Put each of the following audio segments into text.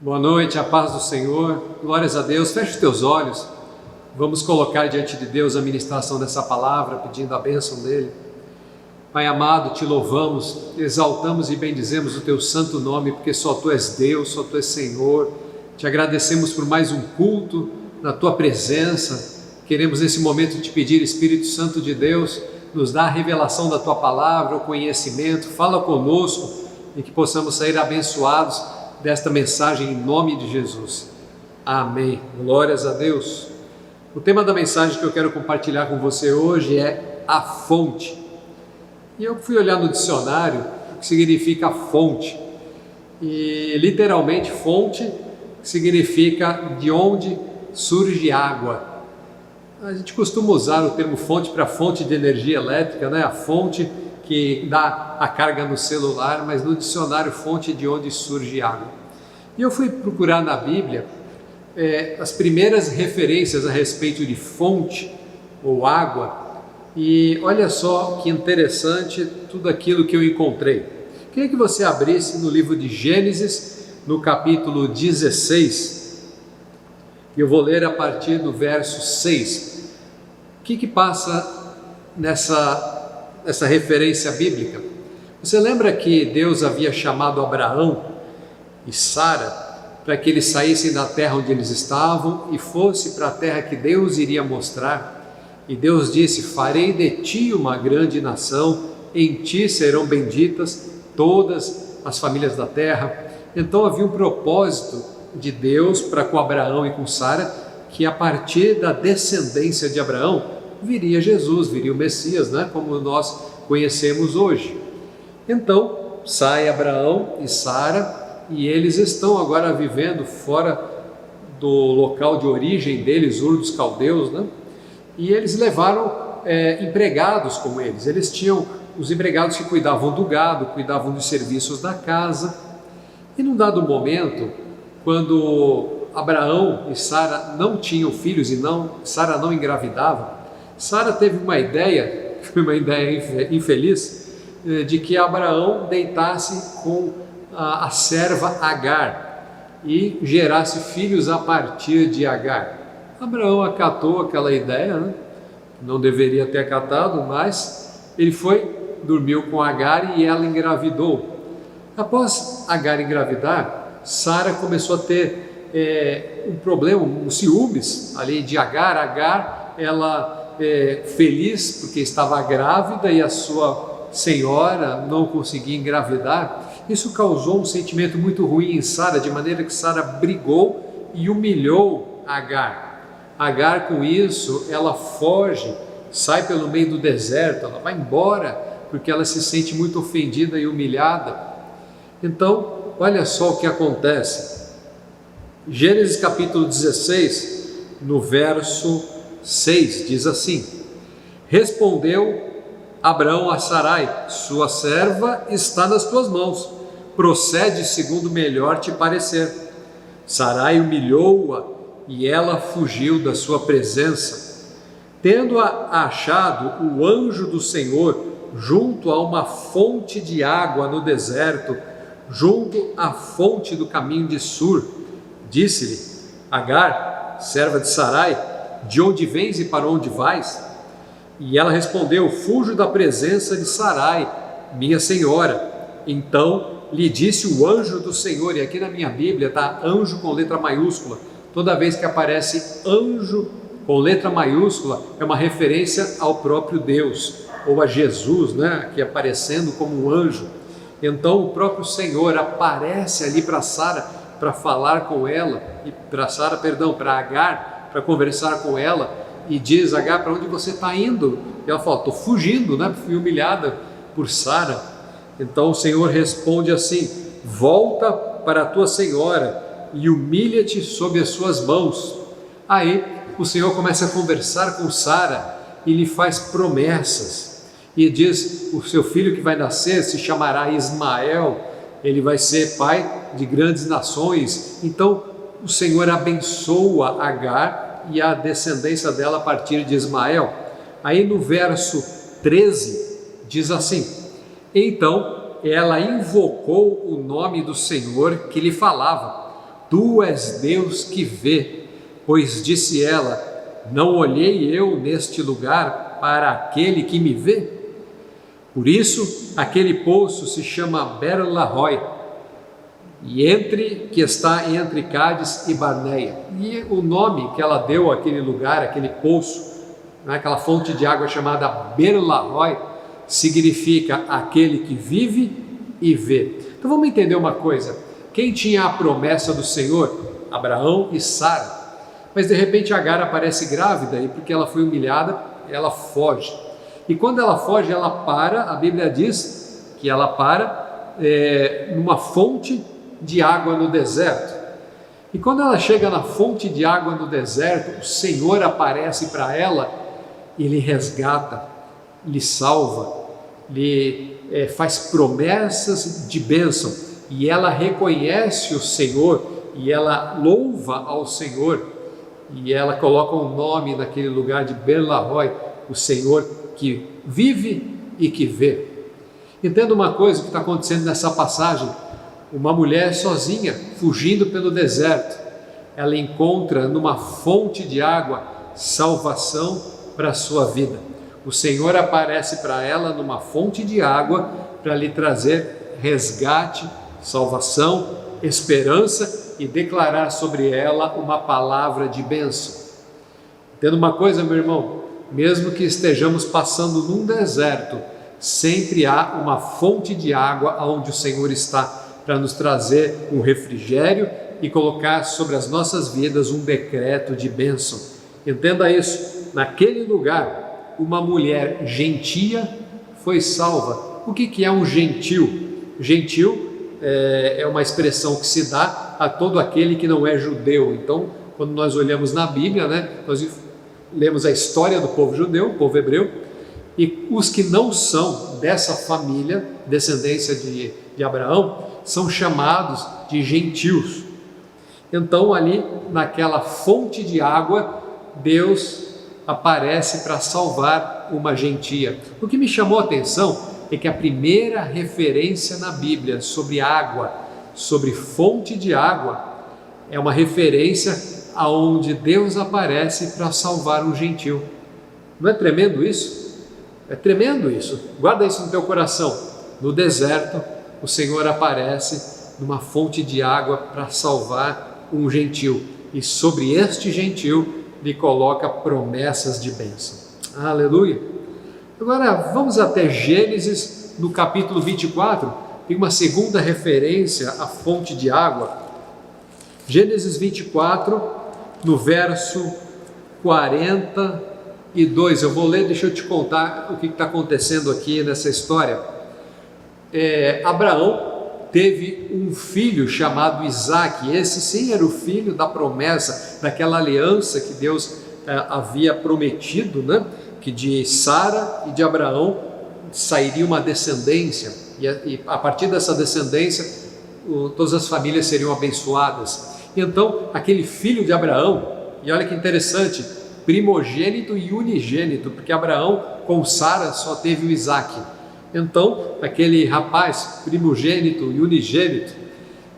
Boa noite, a paz do Senhor, glórias a Deus. Feche os teus olhos, vamos colocar diante de Deus a ministração dessa palavra, pedindo a bênção dEle. Pai amado, te louvamos, exaltamos e bendizemos o teu santo nome, porque só tu és Deus, só tu és Senhor. Te agradecemos por mais um culto na tua presença. Queremos nesse momento te pedir, Espírito Santo de Deus, nos dá a revelação da tua palavra, o conhecimento, fala conosco e que possamos sair abençoados desta mensagem em nome de Jesus. Amém. Glórias a Deus. O tema da mensagem que eu quero compartilhar com você hoje é a fonte. E eu fui olhar no dicionário o que significa fonte. E literalmente fonte significa de onde surge água. A gente costuma usar o termo fonte para fonte de energia elétrica, né? A fonte que dá a carga no celular, mas no dicionário fonte de onde surge água. E eu fui procurar na Bíblia as primeiras referências a respeito de fonte ou água, e olha só que interessante tudo aquilo que eu encontrei. Queria que você abrisse no livro de Gênesis, no capítulo 16, e eu vou ler a partir do verso 6. O que passa nessa referência bíblica? Você lembra que Deus havia chamado Abraão e Sara para que eles saíssem da terra onde eles estavam e fossem para a terra que Deus iria mostrar? E Deus disse: farei de ti uma grande nação, em ti serão benditas todas as famílias da terra. Então havia um propósito de Deus para com Abraão e com Sara, que a partir da descendência de Abraão viria Jesus, viria o Messias, né? Como nós conhecemos hoje. Então sai Abraão e Sara, e eles estão agora vivendo fora do local de origem deles, Ur dos Caldeus, né? E eles levaram empregados com eles. Eles tinham os empregados que cuidavam do gado, cuidavam dos serviços da casa. E num dado momento, quando Abraão e Sara não tinham filhos e Sara não engravidava, Sara teve uma ideia, foi uma ideia infeliz, de que Abraão deitasse com a serva Agar e gerasse filhos a partir de Agar. Abraão acatou aquela ideia, né? Não deveria ter acatado, mas ele dormiu com Agar e ela engravidou. Após Agar engravidar, Sara começou a ter um problema, um ciúmes ali de Agar. Agar, ela feliz porque estava grávida e a sua senhora não conseguia engravidar. Isso causou um sentimento muito ruim em Sara, de maneira que Sara brigou e humilhou Agar. Agar, com isso, ela foge, sai pelo meio do deserto, ela vai embora porque ela se sente muito ofendida e humilhada. Então, olha só o que acontece. Gênesis capítulo 16, no verso 6, diz assim: respondeu Abraão a Sarai: sua serva está nas tuas mãos, procede segundo melhor te parecer. Sarai humilhou-a e ela fugiu da sua presença. Tendo-a achado o anjo do Senhor junto a uma fonte de água no deserto, junto à fonte do caminho de Sur, disse-lhe: Agar, serva de Sarai, de onde vens e para onde vais? E ela respondeu: fujo da presença de Sarai, minha senhora. Então lhe disse o anjo do Senhor, e aqui na minha Bíblia está anjo com letra maiúscula. Toda vez que aparece anjo com letra maiúscula, é uma referência ao próprio Deus, ou a Jesus, né? Aqui aparecendo como um anjo. Então o próprio Senhor aparece ali para Sara, para falar com ela, e para Agar, para conversar com ela, e diz: Agar, para onde você está indo? E ela fala: estou fugindo, né? Fui humilhada por Sara. Então o Senhor responde assim: volta para a tua senhora e humilha-te sob as suas mãos. Aí o Senhor começa a conversar com Sara e lhe faz promessas, e diz: o seu filho que vai nascer se chamará Ismael, ele vai ser pai de grandes nações. Então o Senhor abençoa Agar e a descendência dela a partir de Ismael. Aí no verso 13 diz assim: então ela invocou o nome do Senhor que lhe falava, tu és Deus que vê, pois disse ela, não olhei eu neste lugar para aquele que me vê? Por isso, aquele poço se chama Beer-lahai, que está entre Cádiz e Barneia. E o nome que ela deu àquele lugar, aquele poço, aquela fonte de água chamada Beer-lahai, significa aquele que vive e vê. Então vamos entender uma coisa: quem tinha a promessa do Senhor? Abraão e Sara. Mas de repente Agar aparece grávida e porque ela foi humilhada, ela foge. E quando ela foge, ela para, a Bíblia diz que ela para numa fonte de água no deserto. E quando ela chega na fonte de água no deserto, o Senhor aparece para ela e lhe resgata, lhe salva, lhe faz promessas de bênção. E ela reconhece o Senhor e ela louva ao Senhor. E ela coloca um nome naquele lugar de Beer-lahai, o Senhor que vive e que vê. Entenda uma coisa que está acontecendo nessa passagem: uma mulher sozinha, fugindo pelo deserto, ela encontra numa fonte de água salvação para a sua vida. O Senhor aparece para ela numa fonte de água para lhe trazer resgate, salvação, esperança e declarar sobre ela uma palavra de bênção. Entenda uma coisa, meu irmão, mesmo que estejamos passando num deserto, sempre há uma fonte de água onde o Senhor está para nos trazer um refrigério e colocar sobre as nossas vidas um decreto de bênção. Entenda isso: naquele lugar, uma mulher gentia foi salva. O que é um gentil? Gentil é uma expressão que se dá a todo aquele que não é judeu. Então, quando nós olhamos na Bíblia, nós lemos a história do povo judeu, o povo hebreu, e os que não são dessa família, descendência de Abraão, são chamados de gentios. Então, ali naquela fonte de água, Deus aparece para salvar uma gentia. O que me chamou a atenção é que a primeira referência na Bíblia sobre água, sobre fonte de água, é uma referência aonde Deus aparece para salvar um gentil. Não é tremendo isso? É tremendo isso. Guarda isso no teu coração. No deserto, o Senhor aparece numa fonte de água para salvar um gentil. E sobre este gentil lhe coloca promessas de bênção. Aleluia! Agora vamos até Gênesis, no capítulo 24, tem uma segunda referência à fonte de água. Gênesis 24, no verso 42, eu vou ler, deixa eu te contar o que está acontecendo aqui nessa história. Abraão teve um filho chamado Isaque. Esse sim era o filho da promessa, daquela aliança que Deus havia prometido, que de Sara e de Abraão sairia uma descendência, e a partir dessa descendência todas as famílias seriam abençoadas. Então aquele filho de Abraão, e olha que interessante, primogênito e unigênito, porque Abraão com Sara só teve o Isaque. Então aquele rapaz primogênito e unigênito,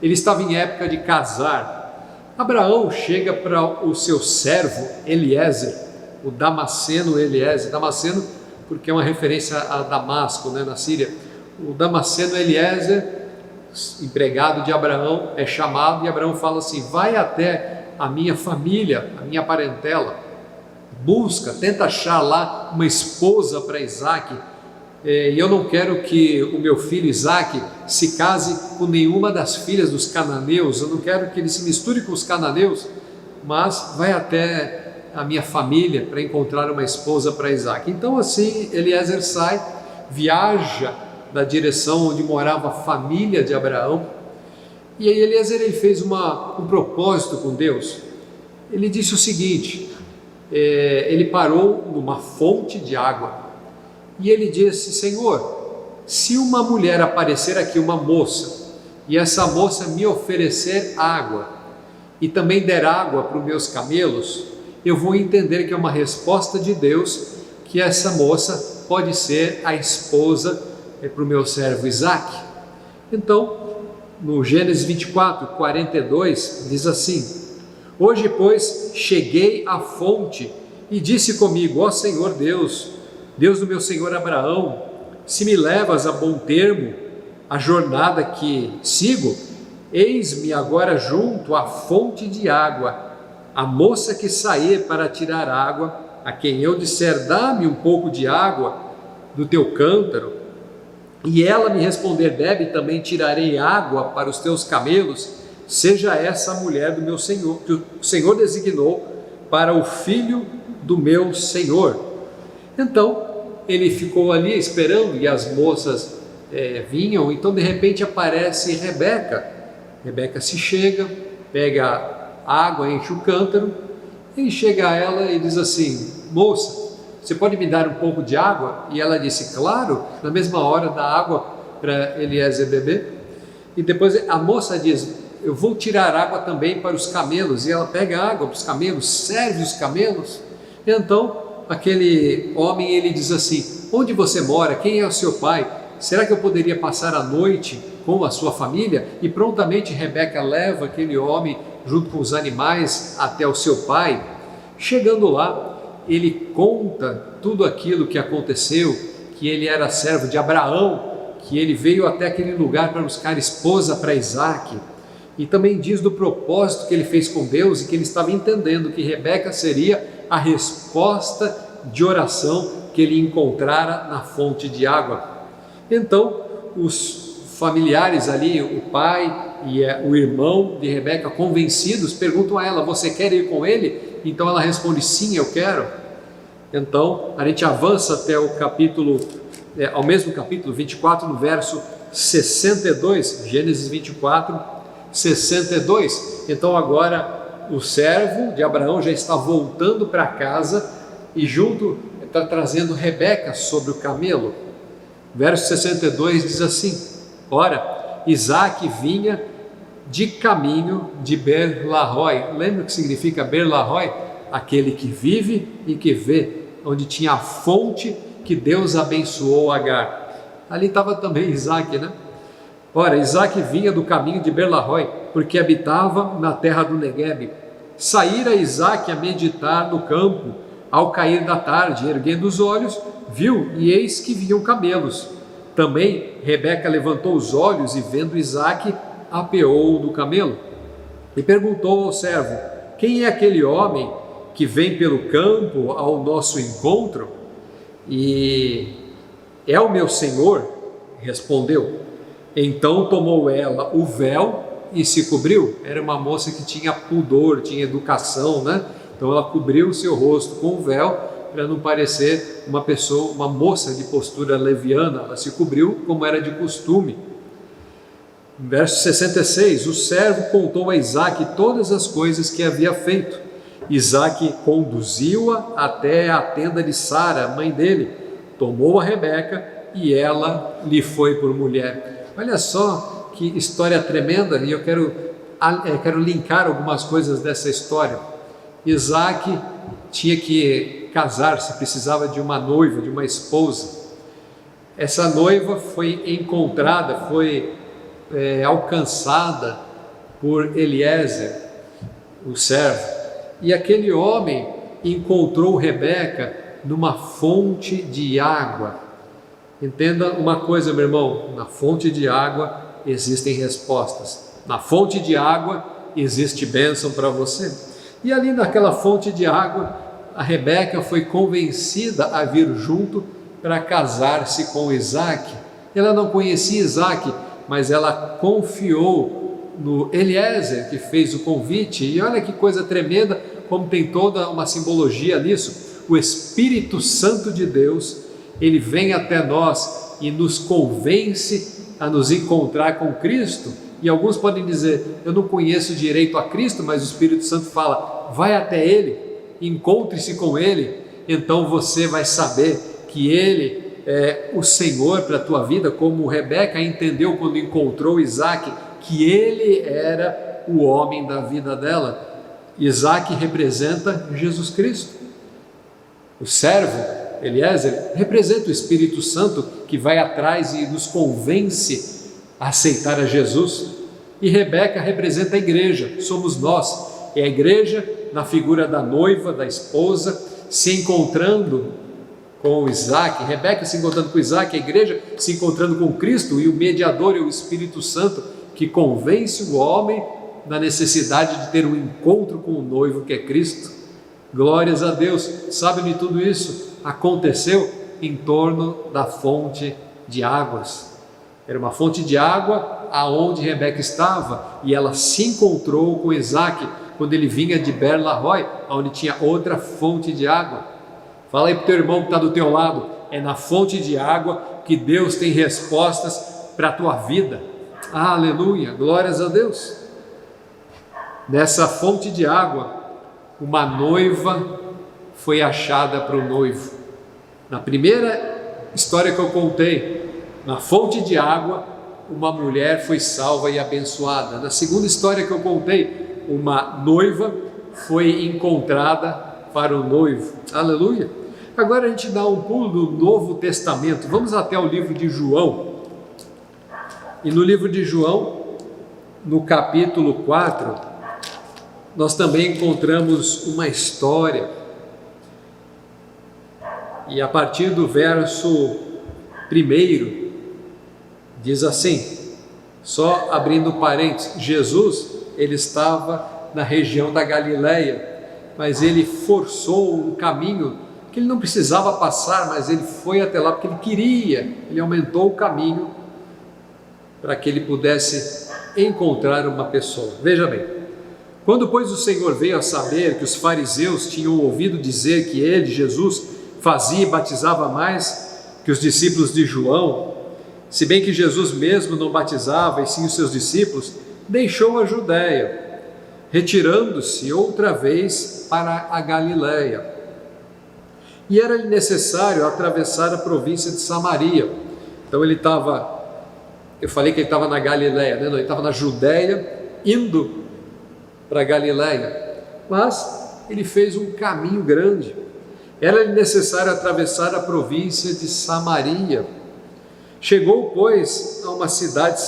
ele estava em época de casar. Abraão chega para o seu servo Eliezer, o Damasceno Eliezer, Damasceno porque é uma referência a Damasco, na Síria. O Damasceno Eliezer, empregado de Abraão, é chamado, e Abraão fala assim: vai até a minha família, a minha parentela, tenta achar lá uma esposa para Isaque, e eu não quero que o meu filho Isaque se case com nenhuma das filhas dos cananeus, eu não quero que ele se misture com os cananeus, mas vai até a minha família para encontrar uma esposa para Isaque. Então assim Eliezer sai, viaja na direção onde morava a família de Abraão, e aí Eliezer ele fez um propósito com Deus. Ele disse o seguinte, ele parou numa fonte de água, e ele disse: Senhor, se uma mulher aparecer aqui, uma moça, e essa moça me oferecer água, e também der água para os meus camelos, eu vou entender que é uma resposta de Deus, que essa moça pode ser a esposa para o meu servo Isaque. Então no Gênesis 24, 42, diz assim: hoje, pois, cheguei à fonte e disse comigo: ó Senhor Deus, Deus do meu senhor Abraão, se me levas a bom termo a jornada que sigo, eis-me agora junto à fonte de água. A moça que sair para tirar água, a quem eu disser: dá-me um pouco de água do teu cântaro, e ela me responder: bebe, também tirarei água para os teus camelos, seja essa a mulher do meu senhor, que o Senhor designou para o filho do meu senhor. Então ele ficou ali esperando, e as moças vinham. Então de repente aparece Rebeca. Rebeca se chega, pega água, enche o cântaro, e chega a ela e diz assim: moça, você pode me dar um pouco de água? E ela disse: claro. Na mesma hora dá água para Eliezer beber. E depois a moça diz: eu vou tirar água também para os camelos. E ela pega água para os camelos, serve os camelos. Então aquele homem, ele diz assim: onde você mora? Quem é o seu pai? Será que eu poderia passar a noite com a sua família? E prontamente Rebeca leva aquele homem junto com os animais até o seu pai. Chegando lá, ele conta tudo aquilo que aconteceu, que ele era servo de Abraão, que ele veio até aquele lugar para buscar esposa para Isaque, e também diz do propósito que ele fez com Deus, e que ele estava entendendo que Rebeca seria a resposta de oração que ele encontrara na fonte de água. Então os familiares ali, o pai e o irmão de Rebeca, convencidos, perguntam a ela: você quer ir com ele? Então ela responde: sim, eu quero. Então a gente avança até o capítulo, ao mesmo capítulo 24, no verso 62, Gênesis 24, 62. Então agora o servo de Abraão já está voltando para casa, e junto está trazendo Rebeca sobre o camelo. Verso 62 diz assim: ora, Isaque vinha de caminho de Ber-la-roi. Lembra o que significa Ber-la-roi? Aquele que vive e que vê, onde tinha a fonte que Deus abençoou Agar. Ali estava também Isaque, né? Ora, Isaque vinha do caminho de Ber-la-roi, porque habitava na terra do Neguebe. Saíra Isaque a meditar no campo. Ao cair da tarde, erguendo os olhos, viu, e eis que vinham camelos. Também Rebeca levantou os olhos e, vendo Isaque, apeou do camelo. E perguntou ao servo: quem é aquele homem que vem pelo campo ao nosso encontro? E é o meu senhor, respondeu. Então tomou ela o véu e se cobriu. Era uma moça que tinha pudor, tinha educação, né? Então ela cobriu o seu rosto com o véu para não parecer uma pessoa, uma moça de postura leviana. Ela se cobriu como era de costume. Verso 66, o servo contou a Isaque todas as coisas que havia feito. Isaque conduziu-a até a tenda de Sara, mãe dele, tomou a Rebeca e ela lhe foi por mulher. Olha só que história tremenda, e eu quero linkar algumas coisas dessa história. Isaque tinha que casar-se, precisava de uma noiva, de uma esposa. Essa noiva foi encontrada, foi alcançada por Eliezer, o servo, e aquele homem encontrou Rebeca numa fonte de água. Entenda uma coisa, meu irmão: na fonte de água existem respostas, na fonte de água existe bênção para você. E ali naquela fonte de água, a Rebeca foi convencida a vir junto para casar-se com Isaque. Ela não conhecia Isaque, mas ela confiou no Eliezer, que fez o convite. E olha que coisa tremenda, como tem toda uma simbologia nisso. O Espírito Santo de Deus, ele vem até nós e nos convence a nos encontrar com Cristo. E alguns podem dizer: eu não conheço direito a Cristo, mas o Espírito Santo fala: vai até Ele, encontre-se com Ele. Então você vai saber que Ele é o Senhor para a tua vida, como Rebeca entendeu quando encontrou Isaque, que ele era o homem da vida dela. Isaque representa Jesus Cristo. O servo, Eliezer, representa o Espírito Santo, que vai atrás e nos convence a aceitar a Jesus. E Rebeca representa a igreja, somos nós. É a igreja na figura da noiva, da esposa, se encontrando com Isaac, Rebeca se encontrando com Isaac, a igreja se encontrando com Cristo, e o mediador é o Espírito Santo, que convence o homem da necessidade de ter um encontro com o noivo que é Cristo. Glórias a Deus. Sabe de tudo isso? Aconteceu em torno da fonte de águas. Era uma fonte de água aonde Rebeca estava, e ela se encontrou com Isaac quando ele vinha de Ber-la-Roi, onde tinha outra fonte de água. Fala aí para o teu irmão que está do teu lado, é na fonte de água que Deus tem respostas para a tua vida. Aleluia, glórias a Deus. Nessa fonte de água, uma noiva foi achada para o noivo. Na primeira história que eu contei, na fonte de água, uma mulher foi salva e abençoada. Na segunda história que eu contei, uma noiva foi encontrada para o noivo. Aleluia. Agora a gente dá um pulo do Novo Testamento. Vamos até o livro de João. E no livro de João, no capítulo 4, nós também encontramos uma história. E a partir do verso 1, diz assim, só abrindo parênteses, Jesus, ele estava na região da Galileia, mas ele forçou um caminho que ele não precisava passar, mas ele foi até lá porque ele queria, ele aumentou o caminho para que ele pudesse encontrar uma pessoa. Veja bem, quando pois o Senhor veio a saber que os fariseus tinham ouvido dizer que ele, Jesus, fazia e batizava mais que os discípulos de João, se bem que Jesus mesmo não batizava e sim os seus discípulos, deixou a Judéia, retirando-se outra vez para a Galileia. E era-lhe necessário atravessar a província de Samaria. Então ele estava, eu falei que ele estava na Galileia, né? Não, ele estava na Judéia, indo para a Galileia, mas ele fez um caminho grande. Era-lhe necessário atravessar a província de Samaria. Chegou, pois, a uma cidade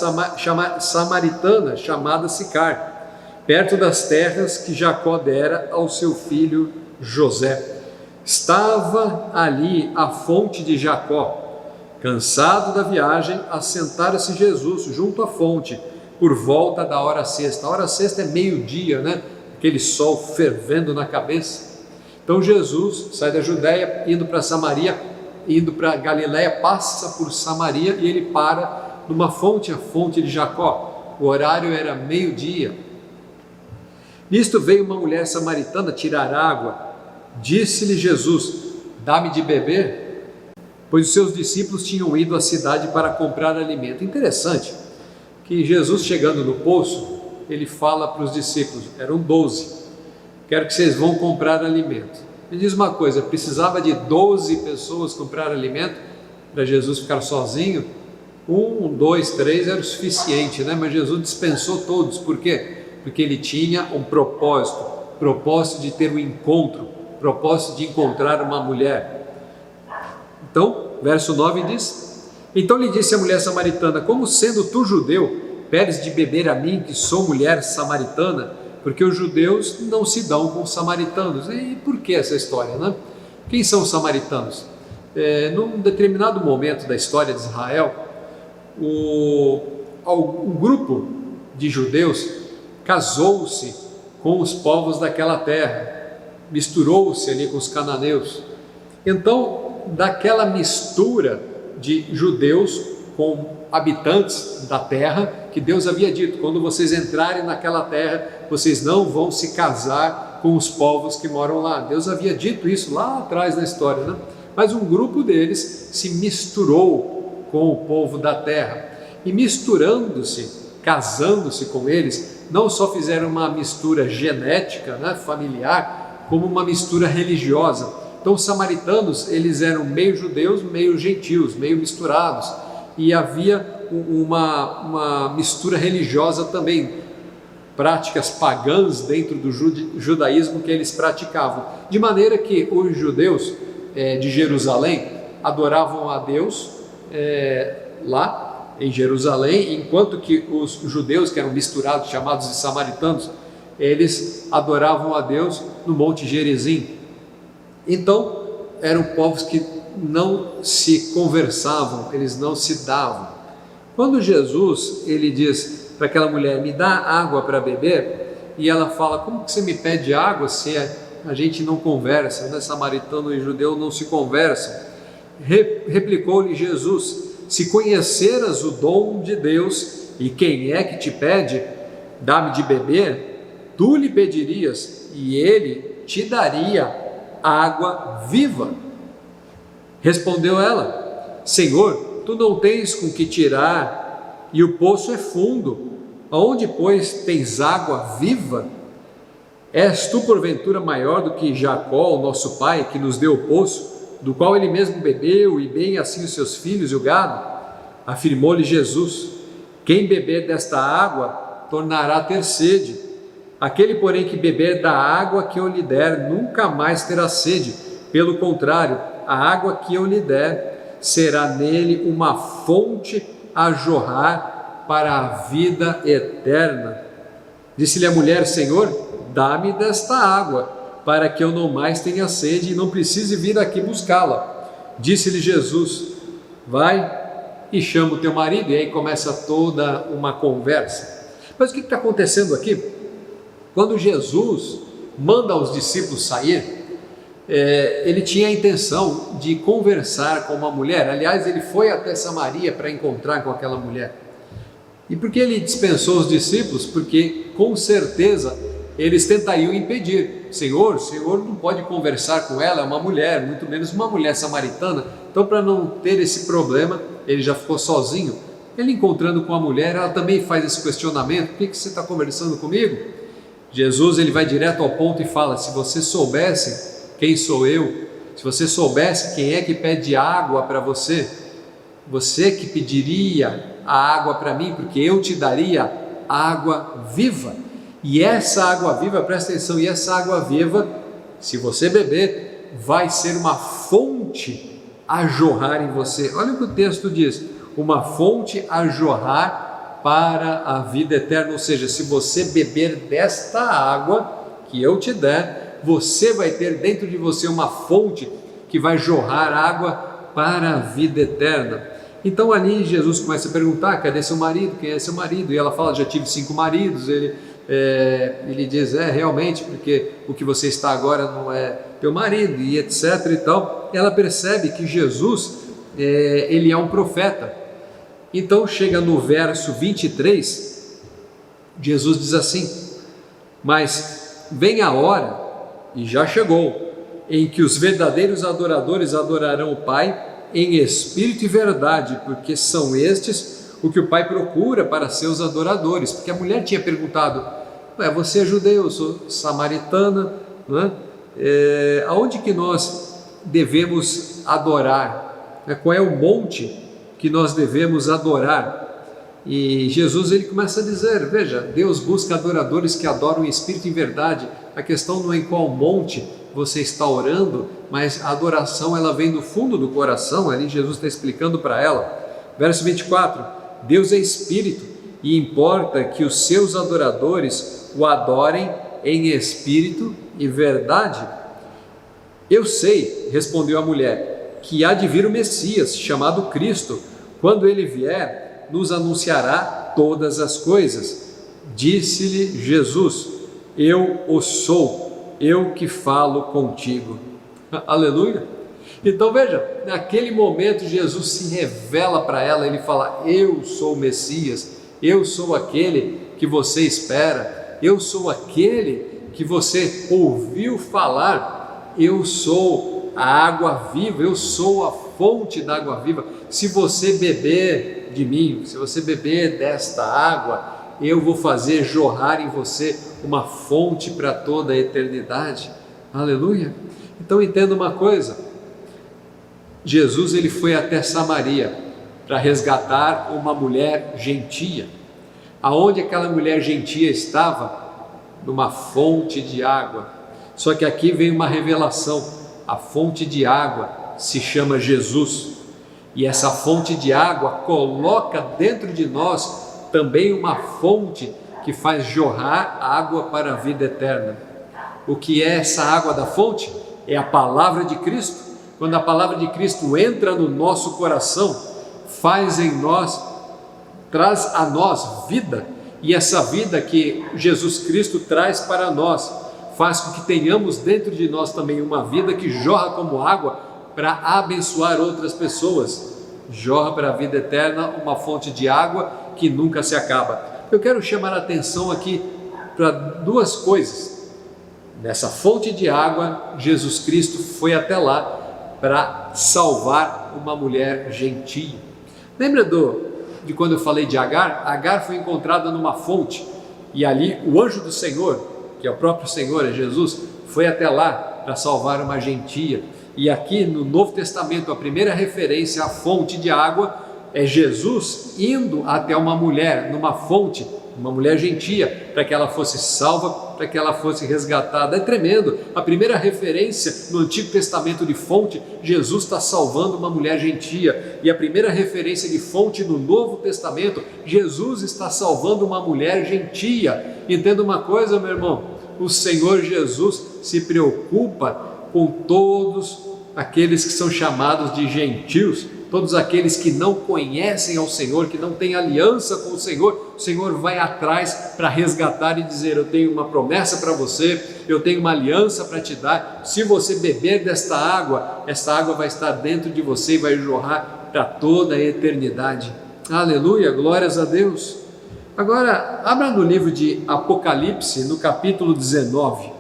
samaritana chamada Sicar, perto das terras que Jacó dera ao seu filho José. Estava ali a fonte de Jacó. Cansado da viagem, assentara-se Jesus junto à fonte, por volta da hora sexta. A hora sexta é meio-dia, né? Aquele sol fervendo na cabeça. Então Jesus sai da Judéia, indo para Samaria, indo para Galileia, passa por Samaria e ele para numa fonte, a fonte de Jacó. O horário era meio-dia. Nisto veio uma mulher samaritana tirar água. Disse-lhe Jesus, dá-me de beber, pois os seus discípulos tinham ido à cidade para comprar alimento. Interessante que Jesus, chegando no poço, ele fala para os discípulos, eram 12, quero que vocês vão comprar alimento. Me diz uma coisa, precisava de 12 pessoas comprar alimento para Jesus ficar sozinho? 1, 2, 3 era o suficiente, né? Mas Jesus dispensou todos. Por quê? Porque ele tinha um propósito de ter um encontro, propósito de encontrar uma mulher. Então, verso 9 diz, então lhe disse a mulher samaritana, como sendo tu judeu, pedes de beber a mim, que sou mulher samaritana? Porque os judeus não se dão com os samaritanos. E por que essa história, né? Quem são os samaritanos? Num determinado momento da história de Israel, um grupo de judeus casou-se com os povos daquela terra, misturou-se ali com os cananeus. Então, daquela mistura de judeus com habitantes da terra, que Deus havia dito, quando vocês entrarem naquela terra, vocês não vão se casar com os povos que moram lá. Deus havia dito isso lá atrás na história, né? Mas um grupo deles se misturou com o povo da terra, e misturando-se, casando-se com eles, não só fizeram uma mistura genética, né, familiar, como uma mistura religiosa. Então os samaritanos, eles eram meio judeus, meio gentios, meio misturados, e havia uma mistura religiosa também, práticas pagãs dentro do judaísmo que eles praticavam, de maneira que os judeus de Jerusalém adoravam a Deus lá, em Jerusalém, enquanto que os judeus, que eram misturados, chamados de samaritanos, eles adoravam a Deus no Monte Gerizim. Então, eram povos que não se conversavam, eles não se davam. Quando Jesus, ele diz para aquela mulher, me dá água para beber, e ela fala, como que você me pede água se a gente não conversa, né? Samaritano e judeu não se conversam. Replicou-lhe Jesus, se conheceras o dom de Deus e quem é que te pede, dá-me de beber, tu lhe pedirias e ele te daria água viva. Respondeu ela, Senhor, tu não tens com que tirar e o poço é fundo, aonde, pois, tens água viva? És tu porventura maior do que Jacó, o nosso pai, que nos deu o poço, do qual ele mesmo bebeu, e bem assim os seus filhos e o gado? Afirmou-lhe Jesus, quem beber desta água tornará a ter sede. Aquele, porém, que beber da água que eu lhe der, nunca mais terá sede. Pelo contrário, a água que eu lhe der será nele uma fonte a jorrar para a vida eterna. Disse-lhe a mulher, Senhor, dá-me desta água, para que eu não mais tenha sede e não precise vir aqui buscá-la. Disse-lhe Jesus, vai e chama o teu marido. E aí começa toda uma conversa. Mas o que está acontecendo aqui? Quando Jesus manda os discípulos sair, ele tinha a intenção de conversar com uma mulher. Aliás, ele foi até Samaria para encontrar com aquela mulher. E por que ele dispensou os discípulos? Porque com certeza eles tentariam impedir. Senhor não pode conversar com ela, é uma mulher, muito menos uma mulher samaritana. Então, para não ter esse problema, ele já ficou sozinho. Ele encontrando com a mulher, ela também faz esse questionamento, por que você está conversando comigo? Jesus, ele vai direto ao ponto e fala, se você soubesse quem sou eu, se você soubesse quem é que pede água para você, você que pediria a água para mim, porque eu te daria água viva. E essa água viva, presta atenção, e essa água viva, se você beber, vai ser uma fonte a jorrar em você. Olha o que o texto diz, uma fonte a jorrar para a vida eterna, ou seja, se você beber desta água que eu te der, você vai ter dentro de você uma fonte que vai jorrar água para a vida eterna. Então ali Jesus começa a perguntar, cadê seu marido, quem é seu marido? E ela fala, já tive 5 maridos. Ele diz, realmente, porque o que você está agora não é teu marido, e etc e tal. Ela percebe que Jesus, ele é um profeta. Então chega no verso 23, Jesus diz assim, mas vem a hora, e já chegou, em que os verdadeiros adoradores adorarão o Pai em espírito e verdade, porque são estes o que o Pai procura para seus adoradores. Porque a mulher tinha perguntado, você é judeu, eu sou samaritana, né? Aonde que nós devemos adorar? Qual é o monte que nós devemos adorar? E Jesus, ele começa a dizer, veja, Deus busca adoradores que adoram em espírito e em verdade. A questão não é em qual monte você está orando, mas a adoração, ela vem do fundo do coração. Ali Jesus está explicando para ela. Verso 24, Deus é espírito e importa que os seus adoradores o adorem em espírito e verdade. Eu sei, respondeu a mulher, que há de vir o Messias, chamado Cristo. Quando ele vier, nos anunciará todas as coisas. Disse-lhe Jesus, eu o sou, eu que falo contigo. Aleluia! Então veja, naquele momento Jesus se revela para ela, ele fala, eu sou o Messias, eu sou aquele que você espera, eu sou aquele que você ouviu falar, eu sou a água viva, eu sou a fonte da água viva. Se você beber de mim, se você beber desta água, eu vou fazer jorrar em você uma fonte para toda a eternidade. Aleluia! Então entenda uma coisa, Jesus, ele foi até Samaria para resgatar uma mulher gentia. Aonde aquela mulher gentia estava? Numa fonte de água. Só que aqui vem uma revelação, a fonte de água se chama Jesus. E essa fonte de água coloca dentro de nós também uma fonte que faz jorrar água para a vida eterna. O que é essa água da fonte? É a palavra de Cristo. Quando a palavra de Cristo entra no nosso coração, faz em nós, traz a nós vida, e essa vida que Jesus Cristo traz para nós, faz com que tenhamos dentro de nós também uma vida que jorra como água para abençoar outras pessoas, jorra para a vida eterna, uma fonte de água que nunca se acaba. Eu quero chamar a atenção aqui para duas coisas. Nessa fonte de água, Jesus Cristo foi até lá para salvar uma mulher gentia. Lembra de quando eu falei de Agar? Agar foi encontrada numa fonte, e ali o anjo do Senhor, que é o próprio Senhor, é Jesus, foi até lá para salvar uma gentia. E aqui no Novo Testamento, a primeira referência à fonte de água é Jesus indo até uma mulher, numa fonte, uma mulher gentia, para que ela fosse salva, para que ela fosse resgatada. É tremendo. A primeira referência no Antigo Testamento de fonte, Jesus está salvando uma mulher gentia. E a primeira referência de fonte no Novo Testamento, Jesus está salvando uma mulher gentia. Entenda uma coisa, meu irmão, o Senhor Jesus se preocupa com todos aqueles que são chamados de gentios, todos aqueles que não conhecem ao Senhor, que não têm aliança com o Senhor vai atrás para resgatar e dizer: eu tenho uma promessa para você, eu tenho uma aliança para te dar, se você beber desta água, esta água vai estar dentro de você e vai jorrar para toda a eternidade. Aleluia, glórias a Deus. Agora, abra no livro de Apocalipse, no capítulo 19,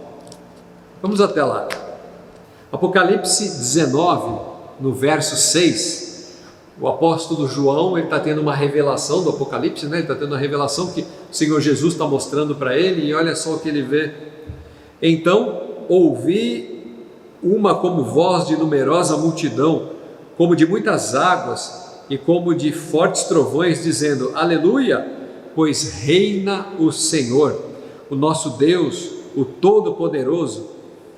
vamos até lá. Apocalipse 19, no verso 6, o apóstolo João, ele está tendo uma revelação do Apocalipse, né? Ele está tendo uma revelação que o Senhor Jesus está mostrando para ele, e olha só o que ele vê. Então ouvi uma como voz de numerosa multidão, como de muitas águas e como de fortes trovões, dizendo: aleluia, pois reina o Senhor, o nosso Deus, o Todo-Poderoso.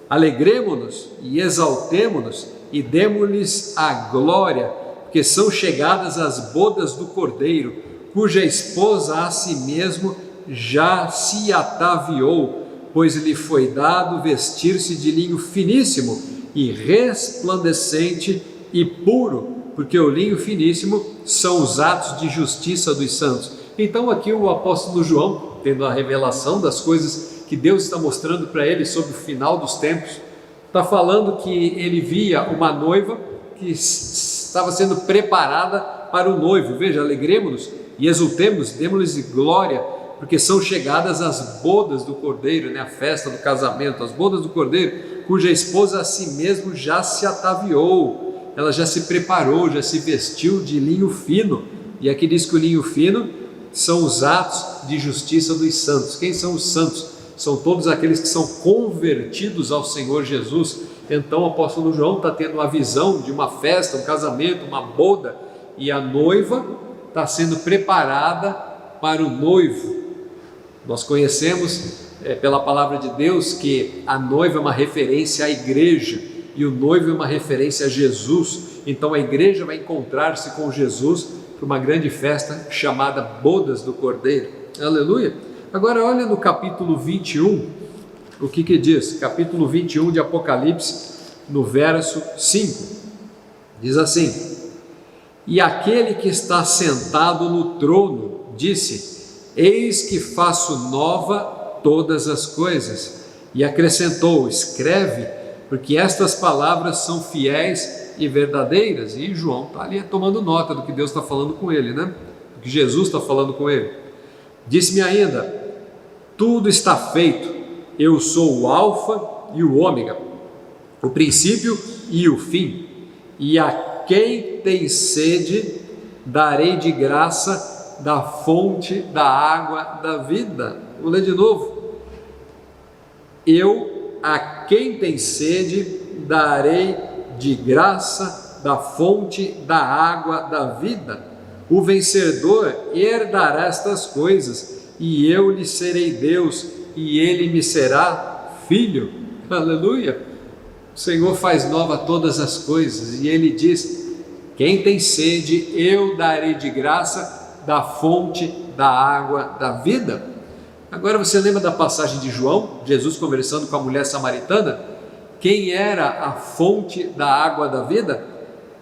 Alegremo-nos e exaltemo-nos e demo-lhes a glória, porque são chegadas as bodas do Cordeiro, cuja esposa a si mesmo já se ataviou, pois lhe foi dado vestir-se de linho finíssimo e resplandecente e puro, porque o linho finíssimo são os atos de justiça dos santos. Então aqui o apóstolo João, tendo a revelação das coisas que Deus está mostrando para ele sobre o final dos tempos, está falando que ele via uma noiva que estava sendo preparada para o noivo. Veja, alegremos-nos e exultemos, demos-lhes glória, porque são chegadas as bodas do Cordeiro, né? A festa do casamento, as bodas do Cordeiro, cuja esposa a si mesmo já se ataviou, ela já se preparou, já se vestiu de linho fino. E aqui diz que o linho fino são os atos de justiça dos santos. Quem são os santos? São todos aqueles que são convertidos ao Senhor Jesus. Então o apóstolo João está tendo uma visão de uma festa, um casamento, uma boda, e a noiva está sendo preparada para o noivo. Nós conhecemos pela palavra de Deus que a noiva é uma referência à igreja e o noivo é uma referência a Jesus. Então a igreja vai encontrar-se com Jesus para uma grande festa chamada Bodas do Cordeiro. Aleluia! Agora olha no capítulo 21, o que diz? Capítulo 21 de Apocalipse, no verso 5, diz assim: e aquele que está sentado no trono disse: eis que faço nova todas as coisas. E acrescentou: escreve, porque estas palavras são fiéis e verdadeiras. E João está ali tomando nota do que Deus está falando com ele, né? Do que Jesus está falando com ele. Disse-me ainda: tudo está feito, eu sou o alfa e o ômega, o princípio e o fim, e a quem tem sede darei de graça da fonte da água da vida. Vou ler de novo: eu a quem tem sede darei de graça da fonte da água da vida. O vencedor herdará estas coisas, e eu lhe serei Deus, e ele me será filho. Aleluia! O Senhor faz nova todas as coisas, e ele diz Quem tem sede, eu darei de graça da fonte da água da vida. Agora você lembra da passagem de João, Jesus conversando com a mulher samaritana? Quem era a fonte da água da vida?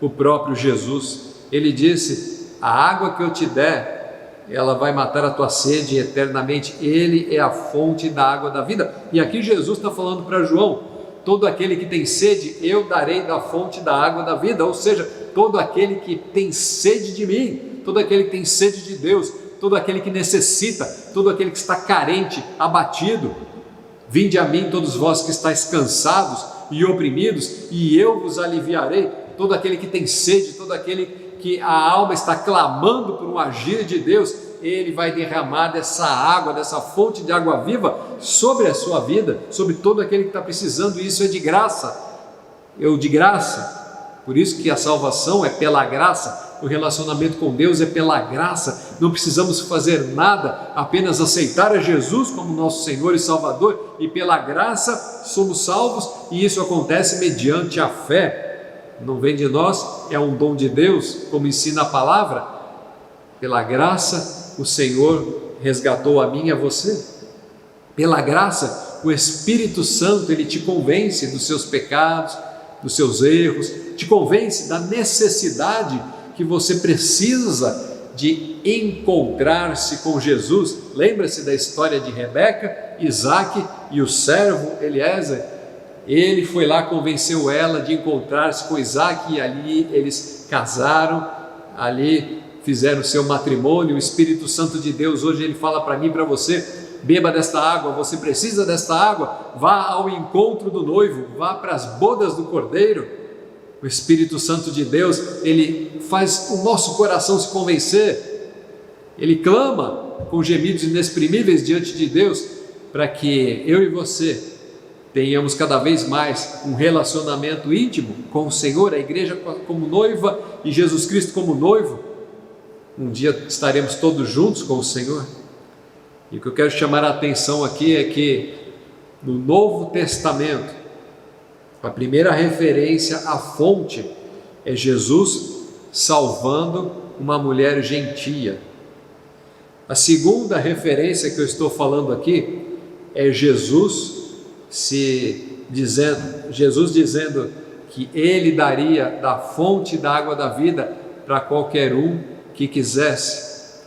O próprio Jesus. Ele disse: a água que eu te der, ela vai matar a tua sede eternamente. Ele é a fonte da água da vida. E aqui Jesus está falando para João: todo aquele que tem sede, eu darei da fonte da água da vida. Ou seja, todo aquele que tem sede de mim, todo aquele que tem sede de Deus, todo aquele que necessita, todo aquele que está carente, abatido, vinde a mim todos vós que estáis cansados e oprimidos, e eu vos aliviarei. Todo aquele que tem sede, todo aquele que a alma está clamando por um agir de Deus, Ele vai derramar dessa água, dessa fonte de água viva sobre a sua vida, sobre todo aquele que está precisando. E isso é de graça, de graça. Por isso que a salvação é pela graça, o relacionamento com Deus é pela graça. Não precisamos fazer nada, apenas aceitar a Jesus como nosso Senhor e Salvador, e pela graça somos salvos, e isso acontece mediante a fé. Não vem de nós, é um dom de Deus, como ensina a palavra. Pela graça o Senhor resgatou a mim e a você. Pela graça o Espírito Santo, Ele te convence dos seus pecados, dos seus erros, te convence da necessidade que você precisa de encontrar-se com Jesus. Lembra-se da história de Rebeca, Isaac e o servo Eliezer? Ele foi lá, convenceu ela de encontrar-se com Isaac, e ali eles casaram, ali fizeram o seu matrimônio. O Espírito Santo de Deus hoje ele fala para mim e para você: beba desta água, você precisa desta água, vá ao encontro do noivo, vá para as bodas do Cordeiro. O Espírito Santo de Deus, ele faz o nosso coração se convencer, ele clama com gemidos inexprimíveis diante de Deus, para que eu e você tenhamos cada vez mais um relacionamento íntimo com o Senhor, a igreja como noiva e Jesus Cristo como noivo. Um dia estaremos todos juntos com o Senhor. E o que eu quero chamar a atenção aqui é que no Novo Testamento, a primeira referência à fonte é Jesus salvando uma mulher gentia. A segunda referência que eu estou falando aqui é Jesus dizendo que Ele daria da fonte da água da vida para qualquer um que quisesse.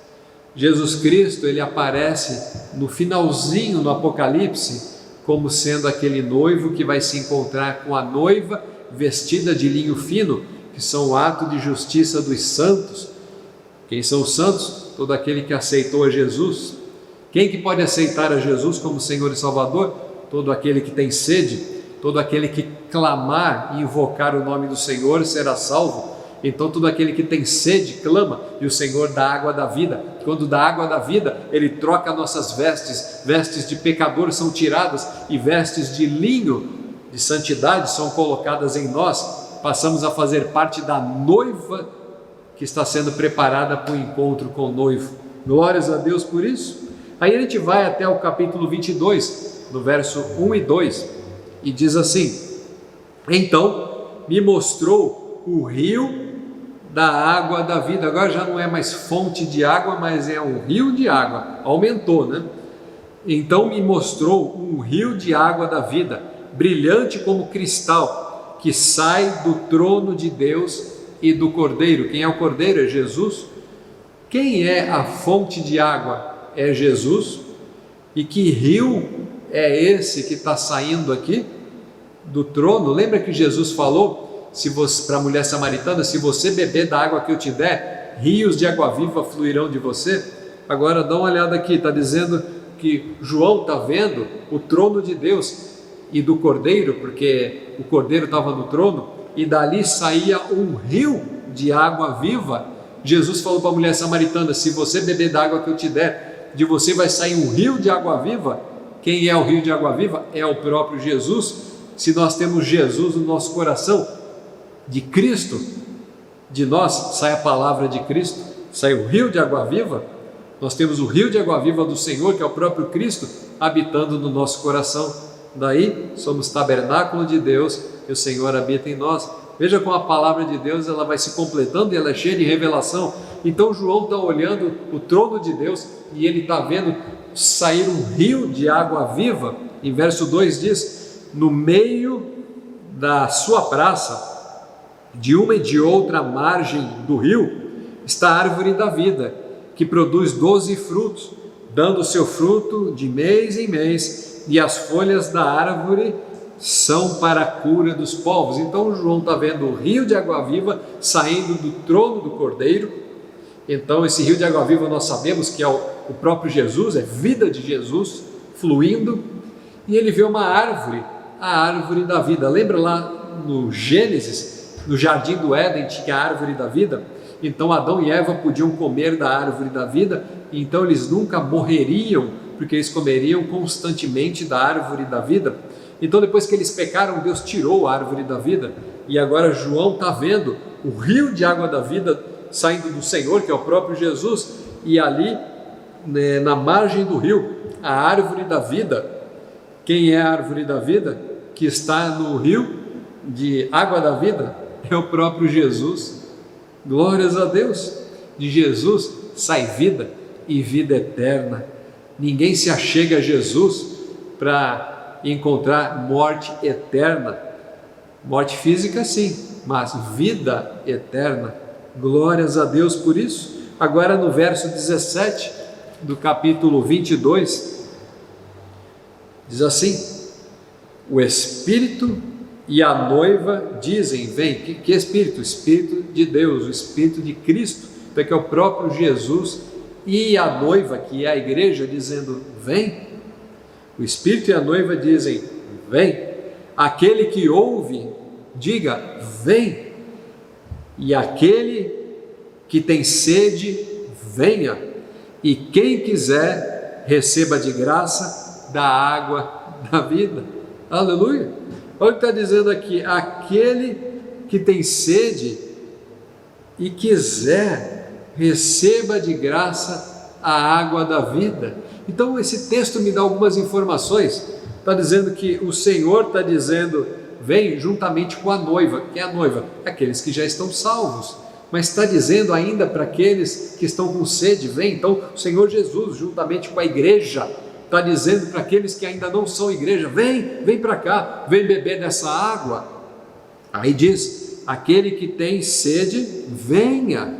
Jesus Cristo, Ele aparece no finalzinho do Apocalipse como sendo aquele noivo que vai se encontrar com a noiva vestida de linho fino, que são o ato de justiça dos santos. Quem são os santos? Todo aquele que aceitou a Jesus. Quem que pode aceitar a Jesus como Senhor e Salvador? Todo aquele que tem sede, todo aquele que clamar e invocar o nome do Senhor será salvo. Então todo aquele que tem sede clama, e o Senhor dá água da vida. Quando dá água da vida, Ele troca nossas vestes, vestes de pecador são tiradas, e vestes de linho de santidade são colocadas em nós. Passamos a fazer parte da noiva que está sendo preparada para o encontro com o noivo. Glórias a Deus por isso. Aí a gente vai até o capítulo 22, no verso 1 e 2, e diz assim: então me mostrou o rio da água da vida. Agora já não é mais fonte de água, mas é um rio de água, aumentou, né? Então me mostrou um rio de água da vida, brilhante como cristal, que sai do trono de Deus e do Cordeiro. Quem é o Cordeiro? É Jesus. Quem é a fonte de água? É Jesus. E que rio é esse que está saindo aqui do trono? Lembra que Jesus falou para a mulher samaritana: se você beber da água que eu te der, rios de água viva fluirão de você? Agora dá uma olhada aqui, está dizendo que João está vendo o trono de Deus e do Cordeiro, porque o Cordeiro estava no trono, e dali saía um rio de água viva. Jesus falou para a mulher samaritana: se você beber da água que eu te der, de você vai sair um rio de água viva. Quem é o rio de água viva? É o próprio Jesus. Se nós temos Jesus no nosso coração, de Cristo, de nós sai a palavra de Cristo, sai o rio de água viva. Nós temos o rio de água viva do Senhor, que é o próprio Cristo, habitando no nosso coração. Daí somos tabernáculo de Deus, e o Senhor habita em nós. Veja como a palavra de Deus ela vai se completando e ela é cheia de revelação. Então João está olhando o trono de Deus e ele está vendo sair um rio de água viva. Em verso 2 diz: no meio da sua praça, de uma e de outra margem do rio, está a árvore da vida, que produz 12 frutos, dando seu fruto de mês em mês, e as folhas da árvore são para a cura dos povos. Então João está vendo o rio de água viva saindo do trono do Cordeiro. Então esse rio de água viva nós sabemos que é o próprio Jesus, é vida de Jesus fluindo, e ele vê uma árvore, a árvore da vida. Lembra lá no Gênesis, no jardim do Éden, tinha a árvore da vida? Então Adão e Eva podiam comer da árvore da vida, então eles nunca morreriam, porque eles comeriam constantemente da árvore da vida. Então depois que eles pecaram, Deus tirou a árvore da vida, e agora João está vendo o rio de água da vida saindo do Senhor, que é o próprio Jesus, e ali na margem do rio, a árvore da vida. Quem é a árvore da vida? Que está no rio de água da vida? É o próprio Jesus. Glórias a Deus. De Jesus sai vida e vida eterna. Ninguém se achega a Jesus para encontrar morte eterna. Morte física sim, mas vida eterna. Glórias a Deus por isso. Agora no verso 17 do capítulo 22, diz assim: o Espírito e a noiva dizem, vem. Que Espírito? O Espírito de Deus, o Espírito de Cristo, que é o próprio Jesus, e a noiva, que é a igreja, dizendo, vem. O Espírito e a noiva dizem, vem. Aquele que ouve, diga, vem. E aquele que tem sede, venha. E quem quiser, receba de graça da água da vida. Aleluia. Olha o que está dizendo aqui: aquele que tem sede e quiser, receba de graça a água da vida. Então esse texto me dá algumas informações. Está dizendo que o Senhor está dizendo, vem juntamente com a noiva. Quem é a noiva? Aqueles que já estão salvos. Mas está dizendo ainda para aqueles que estão com sede, vem. Então o Senhor Jesus, juntamente com a igreja, está dizendo para aqueles que ainda não são igreja, vem para cá, vem beber dessa água. Aí diz, aquele que tem sede, venha,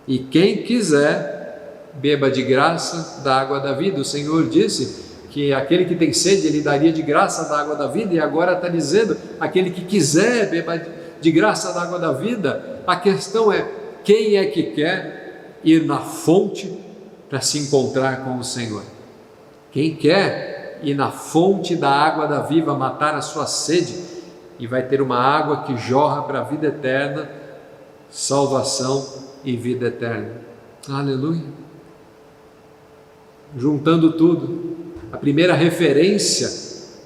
e quem quiser, beba de graça da água da vida. O Senhor disse que aquele que tem sede, Ele daria de graça da água da vida, e agora está dizendo, aquele que quiser, beba de graça da água da vida. A questão é, quem é que quer ir na fonte para se encontrar com o Senhor? Quem quer ir na fonte da água da vida, matar a sua sede, e vai ter uma água que jorra para a vida eterna, salvação e vida eterna. Aleluia. Juntando tudo, a primeira referência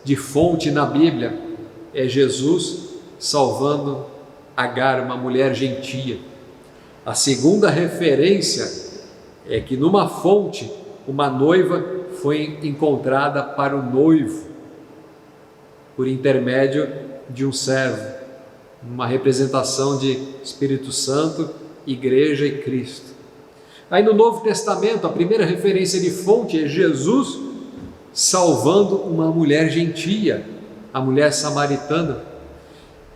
de fonte na Bíblia é Jesus salvando Agar, uma mulher gentia. A segunda referência é que numa fonte, uma noiva foi encontrada para o noivo, por intermédio de um servo, uma representação de Espírito Santo, Igreja e Cristo. Aí no Novo Testamento, a primeira referência de fonte é Jesus salvando uma mulher gentia, a mulher samaritana.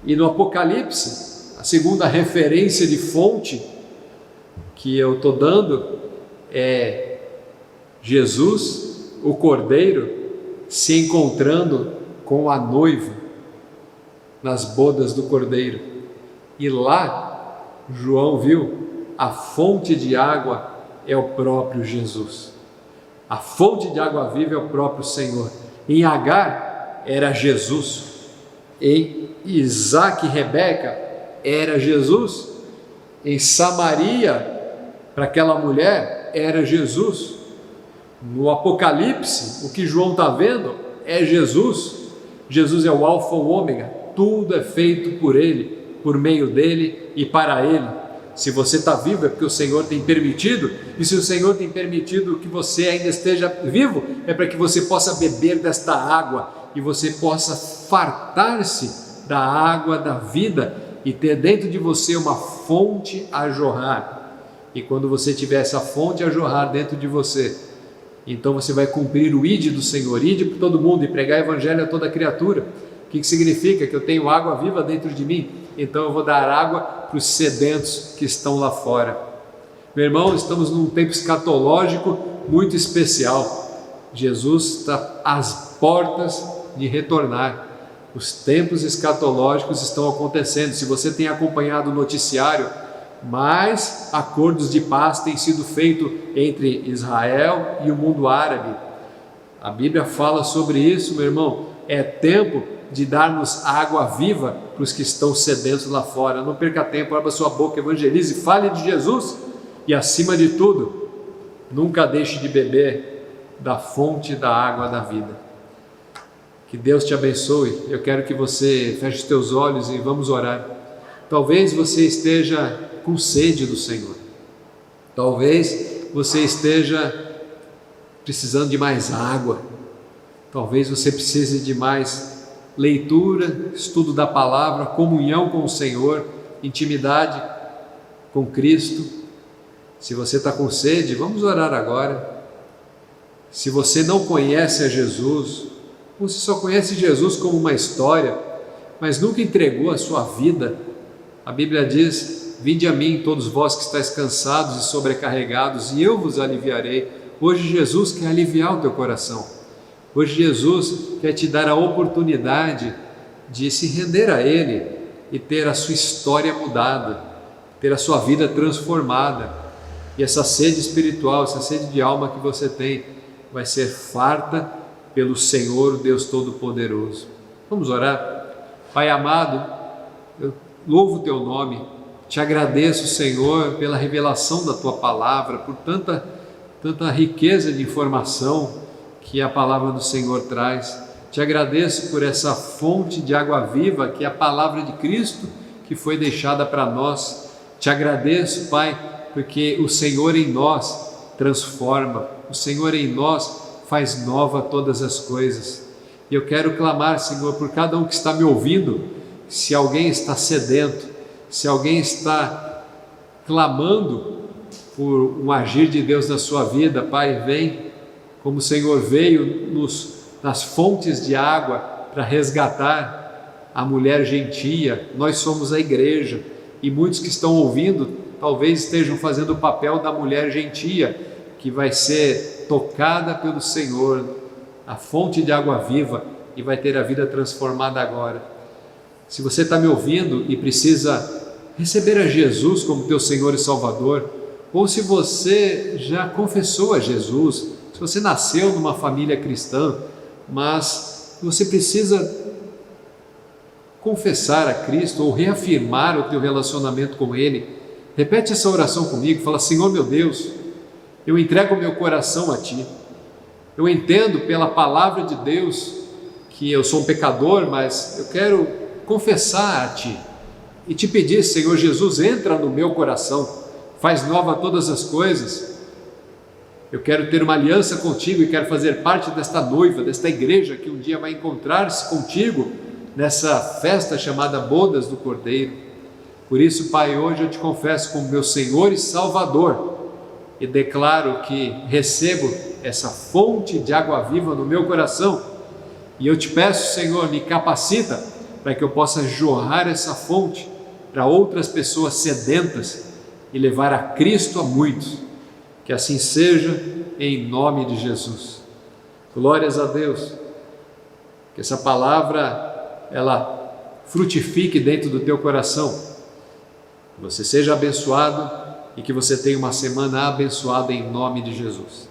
E no Apocalipse, a segunda referência de fonte que eu estou dando é Jesus, o Cordeiro, se encontrando com a noiva nas bodas do Cordeiro. E lá João viu a fonte de água é o próprio Jesus. A fonte de água viva é o próprio Senhor. Em Agar era Jesus. Em Isaac e Rebeca era Jesus. Em Samaria, para aquela mulher, era Jesus. No Apocalipse, o que João está vendo é Jesus. Jesus é o alfa e o ômega. Tudo é feito por Ele, por meio dEle e para Ele. Se você está vivo é porque o Senhor tem permitido, e se o Senhor tem permitido que você ainda esteja vivo, é para que você possa beber desta água, e você possa fartar-se da água da vida, e ter dentro de você uma fonte a jorrar. E quando você tiver essa fonte a jorrar dentro de você, então você vai cumprir o ide do Senhor, ide por todo mundo e pregar o evangelho a toda criatura. O que significa? Que eu tenho água viva dentro de mim, então eu vou dar água para os sedentos que estão lá fora. Meu irmão, estamos num tempo escatológico muito especial. Jesus está às portas de retornar. Os tempos escatológicos estão acontecendo. Se você tem acompanhado o noticiário, mais acordos de paz têm sido feitos entre Israel e o mundo árabe. A Bíblia fala sobre isso, meu irmão. É tempo de darmos água viva para os que estão sedentos lá fora. Não perca tempo, abra sua boca, evangelize, fale de Jesus e, acima de tudo, nunca deixe de beber da fonte da água da vida. Que Deus te abençoe. Eu quero que você feche os teus olhos e vamos orar. Talvez você esteja com sede do Senhor. Talvez você esteja precisando de mais água. Talvez você precise de mais leitura, estudo da palavra, comunhão com o Senhor, intimidade com Cristo. Se você está com sede, vamos orar agora. Se você não conhece a Jesus, você só conhece Jesus como uma história, mas nunca entregou a sua vida, a Bíblia diz: vinde a mim todos vós que estáis cansados e sobrecarregados, e eu vos aliviarei. Hoje Jesus quer aliviar o teu coração. Hoje Jesus quer te dar a oportunidade de se render a Ele e ter a sua história mudada, ter a sua vida transformada. E essa sede espiritual, essa sede de alma que você tem, vai ser farta pelo Senhor, Deus Todo-Poderoso. Vamos orar? Pai amado, eu louvo o Teu nome, te agradeço, Senhor, pela revelação da Tua palavra, por tanta riqueza de informação que a palavra do Senhor traz. Te agradeço por essa fonte de água viva que é a palavra de Cristo que foi deixada para nós. Te agradeço, Pai, porque o Senhor em nós transforma, o Senhor em nós faz nova todas as coisas. E eu quero clamar, Senhor, por cada um que está me ouvindo, se alguém está sedento, se alguém está clamando por um agir de Deus na sua vida, Pai, vem, como o Senhor veio nas fontes de água para resgatar a mulher gentia. Nós somos a igreja, e muitos que estão ouvindo talvez estejam fazendo o papel da mulher gentia, que vai ser tocada pelo Senhor, a fonte de água viva, e vai ter a vida transformada agora. Se você está me ouvindo e precisa receber a Jesus como teu Senhor e Salvador, ou se você já confessou a Jesus, se você nasceu numa família cristã, mas você precisa confessar a Cristo ou reafirmar o teu relacionamento com Ele, repete essa oração comigo, fala: Senhor meu Deus, eu entrego o meu coração a Ti. Eu entendo pela palavra de Deus que eu sou um pecador, mas eu quero confessar a Ti e te pedir, Senhor Jesus, entra no meu coração, faz nova todas as coisas. Eu quero ter uma aliança contigo e quero fazer parte desta noiva, desta igreja que um dia vai encontrar-se contigo nessa festa chamada Bodas do Cordeiro. Por isso, Pai, hoje eu te confesso como meu Senhor e Salvador e declaro que recebo essa fonte de água viva no meu coração, e eu te peço, Senhor, me capacita para que eu possa jorrar essa fonte para outras pessoas sedentas e levar a Cristo a muitos. Que assim seja, em nome de Jesus. Glórias a Deus. Que essa palavra ela frutifique dentro do teu coração, que você seja abençoado e que você tenha uma semana abençoada em nome de Jesus.